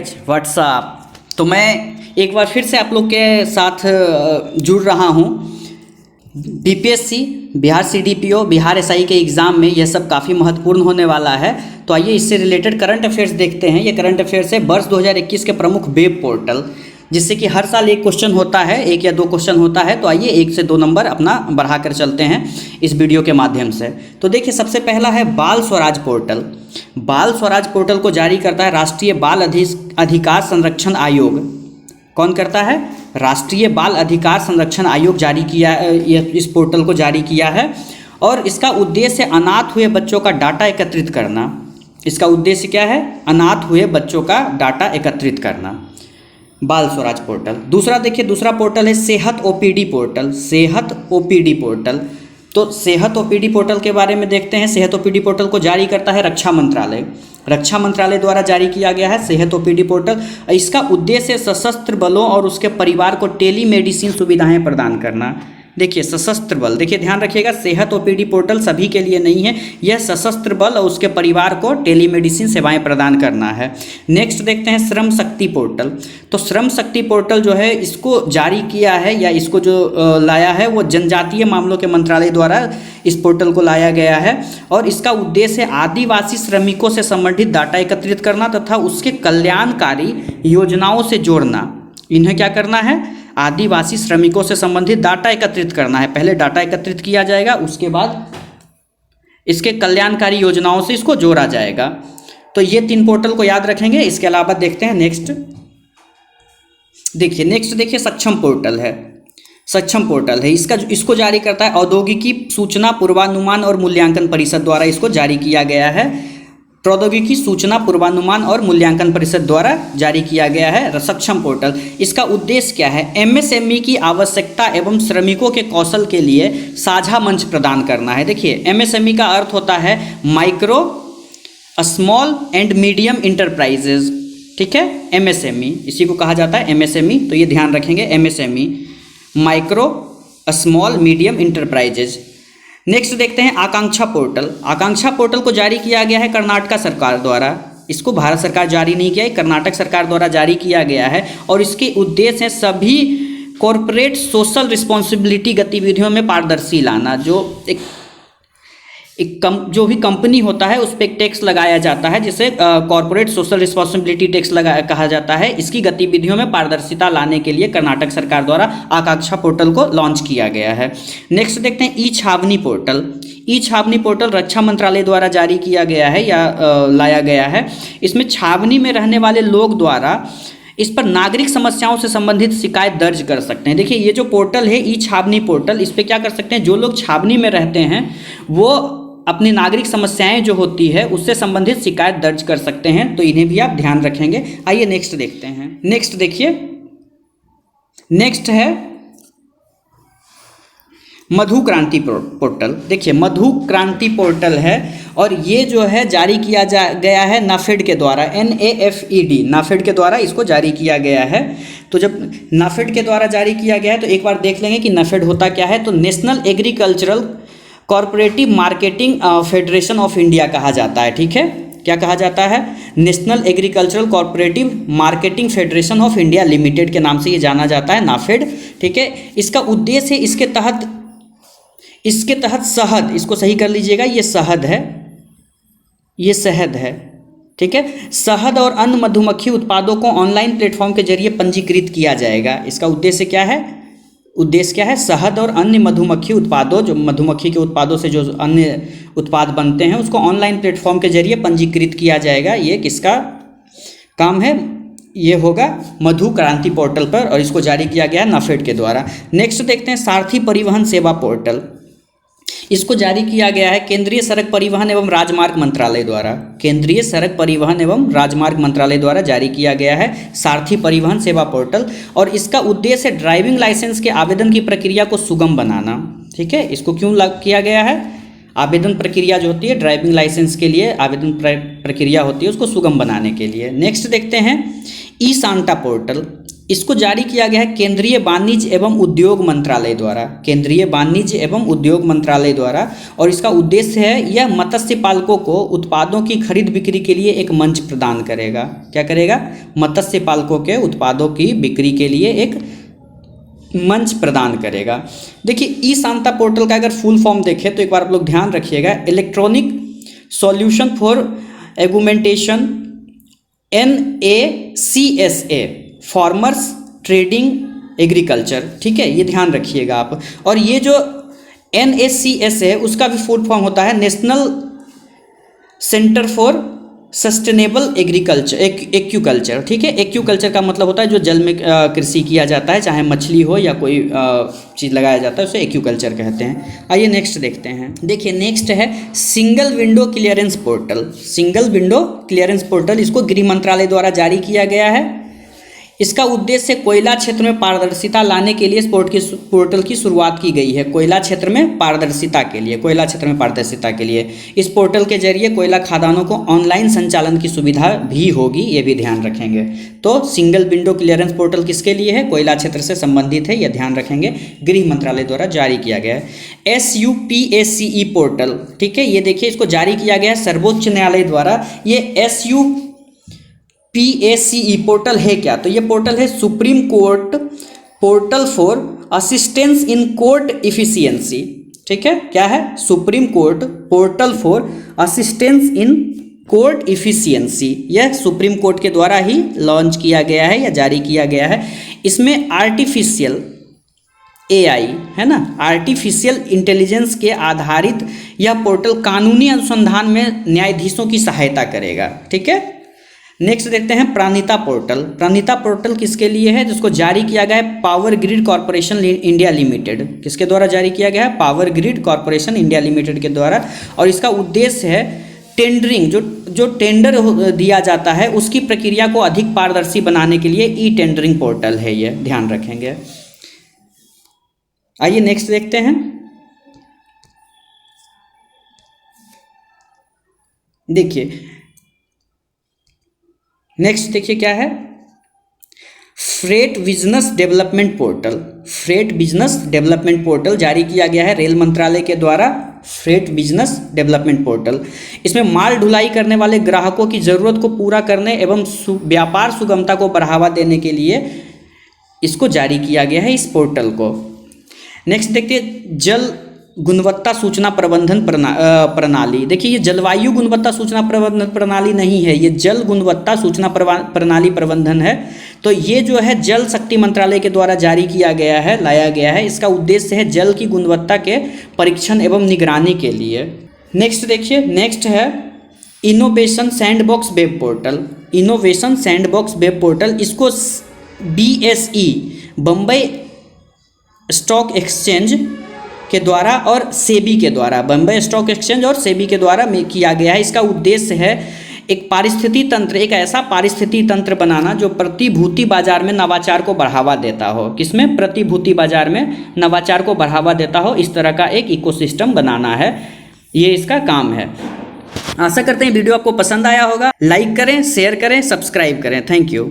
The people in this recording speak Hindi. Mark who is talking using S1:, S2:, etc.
S1: Guys what's up. तो मैं एक बार फिर से आप लोग के साथ जुड़ रहा हूँ। BPSC, Bihar CDPO, Bihar SI के एग्ज़ाम में यह सब काफ़ी महत्वपूर्ण होने वाला है। तो आइए इससे रिलेटेड करंट अफेयर्स देखते हैं। ये करंट अफेयर्स है वर्ष 2021 के प्रमुख वेब पोर्टल, जिससे कि हर साल एक क्वेश्चन होता है, एक या दो क्वेश्चन होता है। तो आइए 1 से 2 नंबर अपना बढ़ाकर चलते हैं इस वीडियो के माध्यम से। तो देखिए, सबसे पहला है बाल स्वराज पोर्टल। बाल स्वराज पोर्टल को जारी करता है राष्ट्रीय बाल अधिकार संरक्षण आयोग। कौन करता है? राष्ट्रीय बाल अधिकार संरक्षण आयोग जारी किया, इस पोर्टल को जारी किया है। और इसका उद्देश्य अनाथ हुए बच्चों का डाटा एकत्रित करना। इसका उद्देश्य क्या है? अनाथ हुए बच्चों का डाटा एकत्रित करना। बाल स्वराज पोर्टल। दूसरा देखिए, दूसरा पोर्टल है सेहत ओपीडी पोर्टल। सेहत ओपीडी पोर्टल। तो सेहत ओपीडी पोर्टल के बारे में देखते हैं। सेहत ओपीडी पोर्टल को जारी करता है रक्षा मंत्रालय। रक्षा मंत्रालय द्वारा जारी किया गया है सेहत ओपीडी पोर्टल। इसका उद्देश्य सशस्त्र बलों और उसके परिवार को टेलीमेडिसिन सुविधाएं प्रदान करना। देखिए, सशस्त्र बल, देखिए ध्यान रखिएगा, सेहत ओपीडी पोर्टल सभी के लिए नहीं है। यह सशस्त्र बल और उसके परिवार को टेलीमेडिसिन सेवाएं प्रदान करना है। नेक्स्ट देखते हैं श्रम शक्ति पोर्टल। तो श्रम शक्ति पोर्टल जो है, इसको जारी किया है या इसको जो लाया है वो जनजातीय मामलों के मंत्रालय द्वारा इस पोर्टल को लाया गया है। और इसका उद्देश्य आदिवासी श्रमिकों से संबंधित डाटा एकत्रित करना तथा उसके कल्याणकारी योजनाओं से जोड़ना। इन्हें क्या करना है? आदिवासी श्रमिकों से संबंधित डाटा एकत्रित करना है। पहले डाटा एकत्रित किया जाएगा, उसके बाद इसके कल्याणकारी योजनाओं से इसको जोड़ा जाएगा। तो ये 3 पोर्टल को याद रखेंगे। इसके अलावा देखते हैं नेक्स्ट देखिए सक्षम पोर्टल है। सक्षम पोर्टल है, इसको जारी करता है औद्योगिकी सूचना पूर्वानुमान और मूल्यांकन परिषद द्वारा इसको जारी किया गया है। प्रौद्योगिकी सूचना पूर्वानुमान और मूल्यांकन परिषद द्वारा जारी किया गया है सक्षम पोर्टल। इसका उद्देश्य क्या है? एमएसएमई की आवश्यकता एवं श्रमिकों के कौशल के लिए साझा मंच प्रदान करना है। देखिए, एमएसएमई का अर्थ होता है micro small and medium enterprises. ठीक है, एमएसएमई इसी को कहा जाता है एमएसएमई। तो ये ध्यान रखेंगे, MSME micro small medium enterprises. Next देखते हैं आकांक्षा पोर्टल। आकांक्षा पोर्टल को जारी किया गया है कर्नाटक सरकार द्वारा। इसको भारत सरकार जारी नहीं किया है, कर्नाटक सरकार द्वारा जारी किया गया है। और इसके उद्देश्य है सभी कॉरपोरेट सोशल रिस्पॉन्सिबिलिटी गतिविधियों में पारदर्शी लाना। जो भी कंपनी होता है उस पर एक टैक्स लगाया जाता है, जिसे कॉरपोरेट सोशल रिस्पॉन्सिबिलिटी टैक्स कहा जाता है। इसकी गतिविधियों में पारदर्शिता लाने के लिए कर्नाटक सरकार द्वारा आकांक्षा पोर्टल को लॉन्च किया गया है। नेक्स्ट देखते हैं ई छावनी पोर्टल। ई छावनी पोर्टल रक्षा मंत्रालय द्वारा जारी किया गया है या लाया गया है। इसमें छावनी में रहने वाले लोग द्वारा इस पर नागरिक समस्याओं से संबंधित शिकायत दर्ज कर सकते हैं। देखिए, ये जो पोर्टल है ई छावनी पोर्टल, इस पर क्या कर सकते हैं? जो लोग छावनी में रहते हैं वो अपनी नागरिक समस्याएं जो होती है उससे संबंधित शिकायत दर्ज कर सकते हैं। तो इन्हें भी आप ध्यान रखेंगे। आइए नेक्स्ट देखते हैं। नेक्स्ट देखिए, नेक्स्ट है मधु क्रांति पोर्टल। देखिए, मधु क्रांति पोर्टल है और ये जो है जारी किया गया है नाफेड के द्वारा। NAFED नाफेड के द्वारा इसको जारी किया गया है। तो जब नाफेड के द्वारा जारी किया गया है तो एक बार देख लेंगे कि नाफेड होता क्या है। तो national agricultural corporative marketing federation of India कहा जाता है। ठीक है, क्या कहा जाता है? National agricultural corporative marketing federation of India limited के नाम से ये जाना जाता है, नाफेड। ठीक है, इसका उद्देश्य इसके तहत शहद, इसको सही कर लीजिएगा, ये शहद है, ये शहद है। ठीक है, शहद और अन्य मधुमक्खी उत्पादों को ऑनलाइन प्लेटफॉर्म के जरिए पंजीकृत किया जाएगा। इसका उद्देश्य क्या है? उद्देश्य क्या है? शहद और अन्य मधुमक्खी उत्पादों, जो मधुमक्खी के उत्पादों से जो अन्य उत्पाद बनते हैं उसको ऑनलाइन प्लेटफॉर्म के जरिए पंजीकृत किया जाएगा। ये किसका काम है? ये होगा मधु क्रांति पोर्टल पर, और इसको जारी किया गया है नाफेड के द्वारा। नेक्स्ट देखते हैं सारथी परिवहन सेवा पोर्टल। इसको जारी किया गया है केंद्रीय सड़क परिवहन एवं राजमार्ग मंत्रालय द्वारा। केंद्रीय सड़क परिवहन एवं राजमार्ग मंत्रालय द्वारा जारी किया गया है सारथी परिवहन सेवा पोर्टल। और इसका उद्देश्य ड्राइविंग लाइसेंस के आवेदन की प्रक्रिया को सुगम बनाना। ठीक है, इसको क्यों किया गया है? आवेदन प्रक्रिया जो होती है ड्राइविंग लाइसेंस के लिए, आवेदन प्रक्रिया होती है, उसको सुगम बनाने के लिए। नेक्स्ट देखते हैं ई सांता पोर्टल। इसको जारी किया गया है केंद्रीय वाणिज्य एवं उद्योग मंत्रालय द्वारा, केंद्रीय वाणिज्य एवं उद्योग मंत्रालय द्वारा। और इसका उद्देश्य है यह मत्स्य पालकों को उत्पादों की खरीद बिक्री के लिए एक मंच प्रदान करेगा। क्या करेगा? मत्स्य पालकों के उत्पादों की बिक्री के लिए एक मंच प्रदान करेगा। देखिए ई शांता पोर्टल का अगर फुल फॉर्म देखें तो एक बार आप लोग ध्यान रखिएगा, electronic solution for augmentation NACSA farmers trading agriculture. ठीक है, ये ध्यान रखिएगा आप। और ये जो NACSA है उसका भी फुल फॉर्म होता है national centre for sustainable agriculture aquaculture. ठीक है, एक्यूकल्चर का मतलब होता है जो जल में कृषि किया जाता है, चाहे मछली हो या कोई चीज़ लगाया जाता है, उसे एक्यूकल्चर कहते हैं। आइए नेक्स्ट देखते हैं। देखिए नेक्स्ट है single window clearance portal. Single window clearance portal, इसको गृह मंत्रालय द्वारा जारी किया गया है। इसका उद्देश्य कोयला क्षेत्र में पारदर्शिता लाने के लिए इस पोर्टल की शुरुआत की गई है। कोयला क्षेत्र में पारदर्शिता के लिए, कोयला क्षेत्र में पारदर्शिता के लिए इस पोर्टल के जरिए कोयला खदानों को ऑनलाइन संचालन की सुविधा भी होगी, ये भी ध्यान रखेंगे। तो सिंगल विंडो क्लियरेंस पोर्टल किसके लिए है? कोयला क्षेत्र से संबंधित है, यह ध्यान रखेंगे। गृह मंत्रालय द्वारा जारी किया गया है। SUPACE पोर्टल, ठीक है, ये देखिए इसको जारी किया गया है सर्वोच्च न्यायालय द्वारा। ये SUPACE पोर्टल है क्या? तो ये पोर्टल है supreme court portal for assistance in court efficiency. ठीक है, क्या है? Supreme court portal for assistance in court efficiency. यह सुप्रीम कोर्ट के द्वारा ही लॉन्च किया गया है या जारी किया गया है। इसमें आर्टिफिशियल AI है ना, आर्टिफिशियल इंटेलिजेंस के आधारित यह पोर्टल कानूनी अनुसंधान में न्यायाधीशों की सहायता करेगा। ठीक है, नेक्स्ट देखते हैं प्राणिता पोर्टल। प्राणिता पोर्टल किसके लिए है? जिसको जारी किया गया है power grid corporation India limited. किसके द्वारा जारी किया गया है? Power grid corporation India limited के द्वारा। और इसका उद्देश्य है टेंडरिंग, जो टेंडर दिया जाता है उसकी प्रक्रिया को अधिक पारदर्शी बनाने के लिए ई टेंडरिंग पोर्टल है, ये ध्यान रखेंगे। आइए नेक्स्ट देखते हैं। देखिए नेक्स्ट देखिए क्या है, freight business development portal. Freight business development portal जारी किया गया है रेल मंत्रालय के द्वारा। फ्रेट बिजनेस डेवलपमेंट पोर्टल, इसमें माल ढुलाई करने वाले ग्राहकों की ज़रूरत को पूरा करने एवं व्यापार सुगमता को बढ़ावा देने के लिए इसको जारी किया गया है, इस पोर्टल को। नेक्स्ट देखिए जल गुणवत्ता सूचना प्रबंधन प्रणाली। देखिए ये जलवायु गुणवत्ता सूचना प्रबंधन प्रणाली नहीं है, ये जल गुणवत्ता सूचना प्रणाली प्रबंधन है। तो ये जो है जल शक्ति मंत्रालय के द्वारा जारी किया गया है, लाया गया है। इसका उद्देश्य है जल की गुणवत्ता के परीक्षण एवं निगरानी के लिए। नेक्स्ट देखिए, नेक्स्ट है innovation sandbox web portal. Innovation sandbox web portal, इसको BSE बम्बई स्टॉक एक्सचेंज के द्वारा और सेबी के द्वारा, बम्बई स्टॉक एक्सचेंज और सेबी के द्वारा में किया गया है। इसका उद्देश्य है एक पारिस्थितिकी तंत्र, एक ऐसा पारिस्थितिकी तंत्र बनाना जो प्रतिभूति बाजार में नवाचार को बढ़ावा देता हो। किसमें? प्रतिभूति बाजार में नवाचार को बढ़ावा देता हो, इस तरह का एक इकोसिस्टम बनाना है, ये इसका काम है। आशा करते हैं वीडियो आपको पसंद आया होगा। लाइक करें, शेयर करें, सब्सक्राइब करें। Thank you.